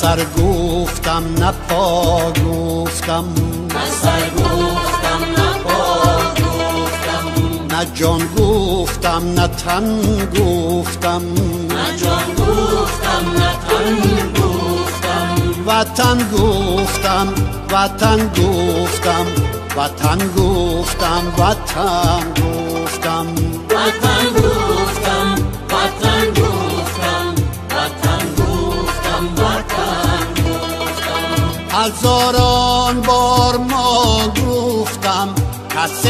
سر گفتم نه پا گفتم، نه سر گفتم نه پا گفتم، نه جان گفتم نه تن گفتم، نه جان گفتم نه تن گفتم، وطن گفتم وطن گفتم، وطن گفتم وطن گفتم، وطن گفتم وطن گفتم، وطن گفتم وطن گفتم. هزاران بار ما گفتم کسی